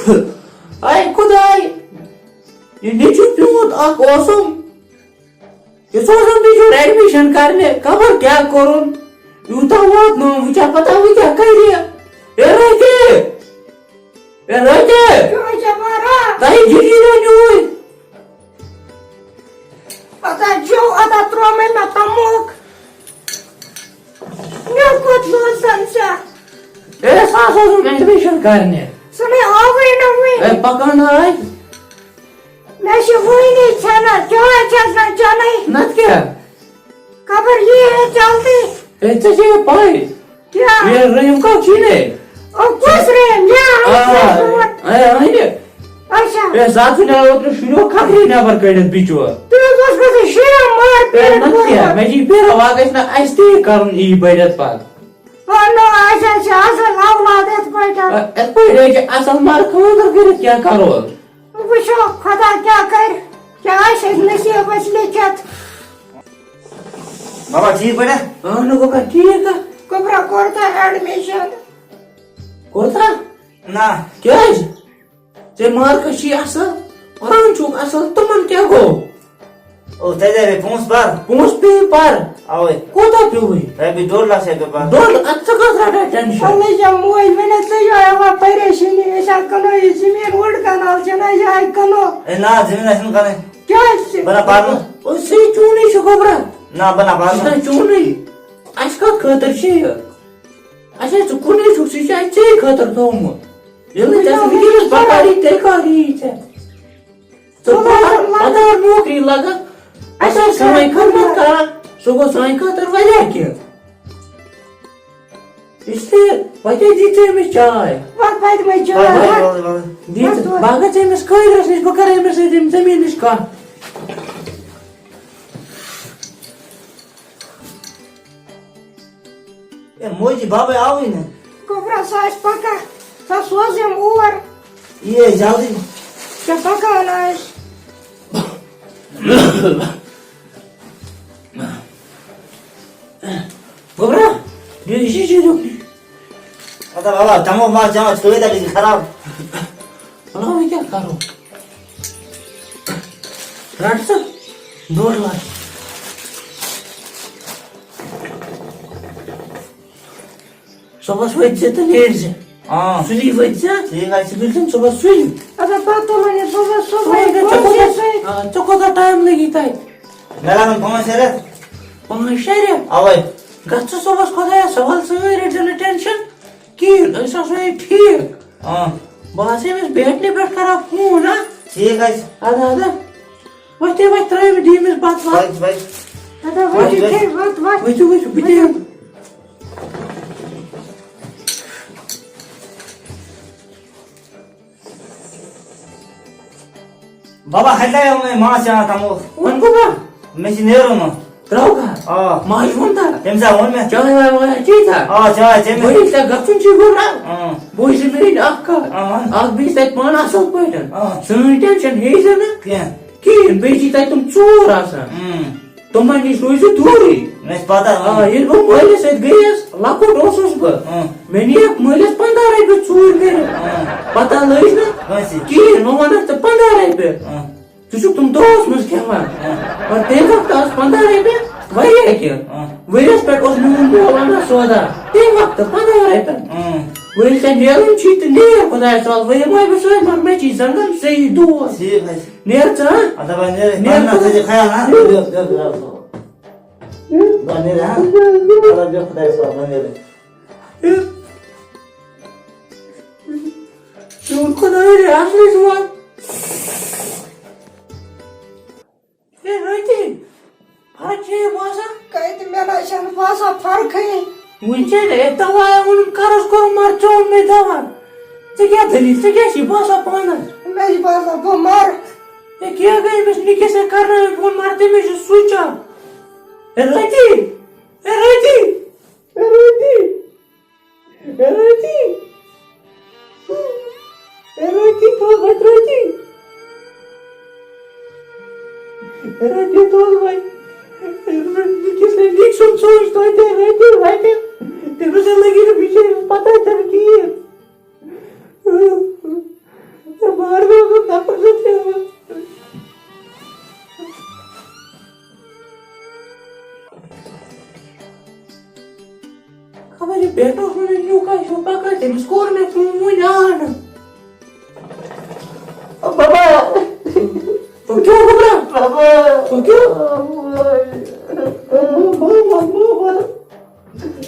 Ay खुदाई ये नीचे प्यूत आक औसम ये सोचम बिचूर एडमिशन करने खबर क्या करूं यूता वात नो विचार पता हुई क्या कर दिया ए रहते क्यों जमारा ताई जिली ना न्यूई आता जो आता त्रो में ना तमुक न्यू कुछ लो संसा ए सासो तुम एडमिशन करने सुने आवे ना हुई ए पकाना है मैं शुभुई नहीं छाना जो है चलना जाना ही नत क्या खबर ये है जल्दी ए तुझे पाई क्या ये रहीम का चीने ओ कुछ रे ay ayne अच्छा e zaten outro filho cadê na barcaina bicho तू बस बस शेर मार पेड़ não mas e pera vaga na este karun e bayrat pa ओ नो ऐसा ऐसा लाव ला देत बेटा e pera que asal mar khadir kare kya karo वशो खुदा क्या कर क्या ऐसे नसीब बस लिखत बाबा ठीक बेटा ano ko ka ठीक है कोबरा करता एडमिशन kota ना क्या जे मार का she asal orang chuk asal teman kya go ओ तेरे रे फोन पर pons pe par आओ kota pe hui अभी 2 लाख से पे dol अच्छा का rada tension अल्लाह जम्मू इवेने से यो है वो परेशानी ऐसा कनो ये जमीन उड़ कनाल चना या कनो ए ना जमीन करे क्या बना पार o se chuni shukobra ना बना पार Asta chuni aşka kadar şey Aşağı çukuni çok şey şey kadar doğum Yılın tasın videos bakari tekari içe तो पता नौकरी लगा ऐसा समय करना था सुबह समय का तर वजह क्या इसलिए वजह दीते में चाय वक्त बाद में जो दीते बागा से में कोई रस नहीं पकड़े में से जमीन इसका ए मोजी बाबा आओ ही ना कोबरा सास पका सास वजम और ये जल्दी क्या पका ना Bora, değişik şey yok. अरे बाबा तमो मार जाओ छोड़ दे लेकिन खराब Allah मैं क्या करूं? रात से 2 लाख सुबह सोए तो लेट से हां सुली बच्चा ठीक है बिल्कुल सुबह सोई अब तो मैंने सुबह सुबह चको का टाइम लगी था मेरा मन फोन से रे 5 शेरे आओ गच्छ सुबह को था सवाल से रिटर्न टेंशन की ऐसा सोए ठीक हां बासे में बैठने बैठ कर आप फोन ना ठीक है आधा वही ट्राई में डी में बात भाई अरे वही वही बिटे बाबा हटाया मैं मां से तमो उनको का मैं से नेरो ना Trau ka? हां Monta? temsa on में Jangan malah cerita. चाय चे में Boleh kita gapun cikgu हां Boleh sendiri akka. Ak bisa mana asal pada. Semua tension heza na. क्या Kian beji tai tum chor asa. Teman ni suai tu duri. मैं पता Ini bom boleh set gayas. Laku dosos ba. Meniak boleh pandai be chor mere. Pata lagi na. कैसे Kian mau mana te pandai be. Tusuk tum dos mas kema. और तेरे वक्त आज 15 रुपए वही है क्या वही स्पेट उस में बोलना सोदा तेरे वक्त 15 रुपए वही से नेरुन चीत नेर को दाय साल वही मैं भी सोच मैं चीज संगम से ही दो ठीक है नेर चा अदा बने ना से खाया ना बने रहा अदा जो खुदा से बने रहे जो को दाय रे आखिरी जुआ ये राइटी Pace masa कहते मेरा शन पासा फर्क है मुझे ले दवा उन करस को मरचों में दवा ते क्या दली ते क्या सी पासा पाना मैं ही पासा वो मार ये क्या गई बस निके से कर रहे हैं फोन मारते में जो स्विच आ राइटी राइटी राइटी राइटी राइटी तो बट राइटी राइटी तो भाई किसने लिख सुन तो इतने रहते तेरे से लगी तो पीछे पता है तेरे की है तमिस कोर मे फोन वन आन बाबा तो क्यों घबरा बाबा तो क्यों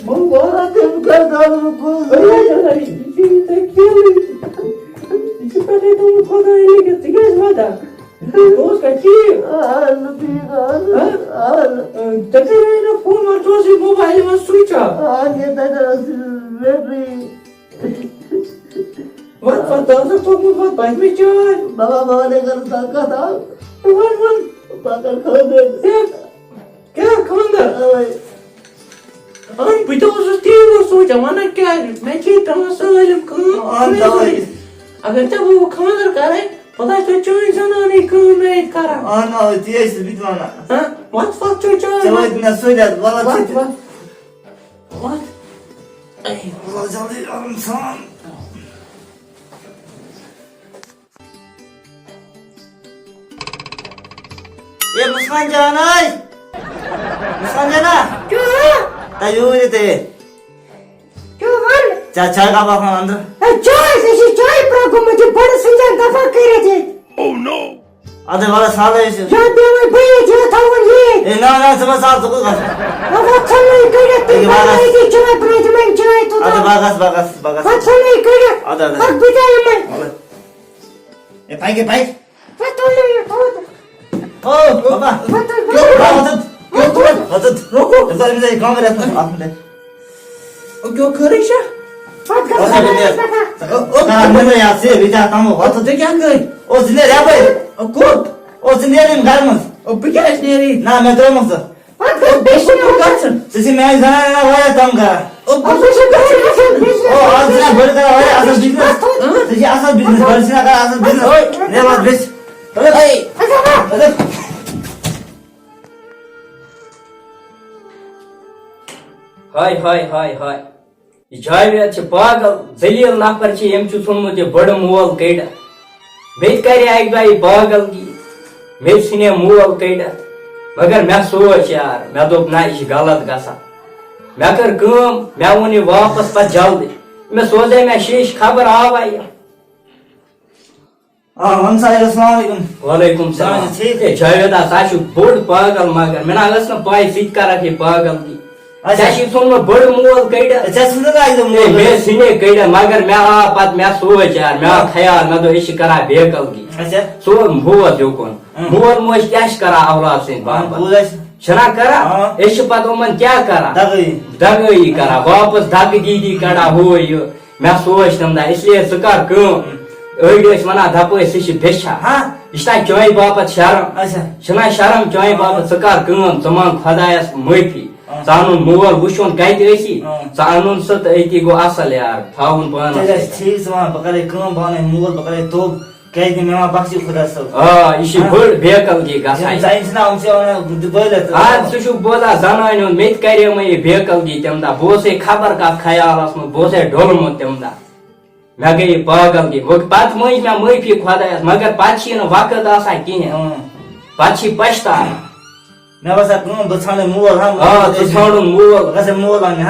बाबा तुम कर दो को मोबाइल में switch off Wat vertel ze toch moet wat bij met jou? बाबा ने कर का था Wat? क्या खंडर? An बिटो से तीन सोचा माना क्या मैं चीता हूँ साले अगर जब वो खंडर करे पता है तो जाना नहीं क्यों नहीं करा انا تيس بيتوانا हाँ what fuck चोचा سويت نسويت والله what أي والله جالي انسان يا مسخن جاناي مسخن جانا क्यों تيوري تي क्यों वन चाचा का बाप अंदर चाय से चाय प्रभु मुझे बड़े संजय दफा करे थे अरे वाला साल है या दे मैं भैया जो था वो ये ए ना ना सब साल तो कर अब अच्छा नहीं करे थे ये चाय प्रभु में चाय तो अरे बागस अच्छा नहीं करे अरे अब बिता मैं ए पाई पता नहीं बहुत ओ बाबा पता वतत रोको इधर मुझे काम कर आपने क्यों करेशा ओ मैं यहाँ से भी जाता हूँ तो क्या करे ओ जिन्हें रह भाई कौन ओ जिन्हें रिम घर में ओ बिकाश नेरी ना मैं तो मत ओ बेशन को काटन जैसे मैं जाना ना वाया तम का ओ ओ आज ना बड़ का वाया असल बिजनेस जैसे असल बिजनेस बड़ से ना असल बिजनेस ओए रे मत बेच अरे हाय हाय हाय हाय जावेद पागल जलील नफर यम सुनमुत बड़ मोल कड़ मे कर पागल की मे सुने मोल कड़ मगर मे सोच यार मे दोप ना यह गलत गसा मे कर मे वोन वापस पे जल्दी मे सोचे मे शीश खबर आवा वालेकुम सलाम जावेद बोड़ पागल मगर मे ना पाई सह पागल की बड़ मोल कड़ मे सुने कड़ मगर मे आ पत मे सोच यार मे ख्याल मे दो करा बेकल की सो मोल जोकुन मोल मोज क्या करा औलाद सना करा पत उमन क्या करा दगई करा वापस दग दीदी कड़ा हो मे सोच तम दा इसलिए सह कर अड़ वना दप बेछा यह चाय बापत शर्म शर्म चाय बापत सह कर मान खुदायस माफी सान मोल वुन कती सान सती गो असल यार थावन पान ठीक बह मोल बह तोब क्या बख्शी खुदा यह बड़ बेकल की सह बोजा जनान मे करे बेकल की तम दह बह खबर कत ख्याल बह डोलमुत तम दह मे गई पागल की पत मज मे माफी खुदायस मगर पत वक्त कहें पत पछता मैं बस बछाने मोल हाँ मोल कैसे मोल आने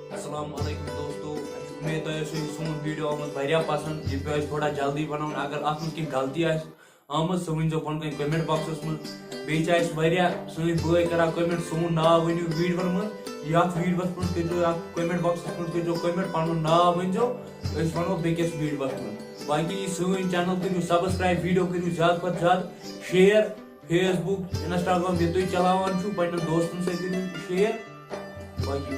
अस्सलामुअलैकुम दोस्तों उम्मीद है सोन वीडियो आमत वारिया पसंद यह पे थोड़ा जल्दी बनान अगर अत मज कहीं गलती आमत सह वन पन कमेंट बॉक्सस मज बेच वारिया सन बय कर कमेंट सोन नाव वनु वीडियो मज ये वीडियोस पे करो कमेंट बॉक्सस मज करो कमेंट पन नाव वनो वनो बेकिस वीडियोस मज बाकी सन चैनल करो सब्सक्राइब वीडियो करो ज्यादा खुद ज्यादा शेयर फेसबुक इंस्टाग्राम ये तुम चलावान पन्न दोस्तन सत शेयर बाकी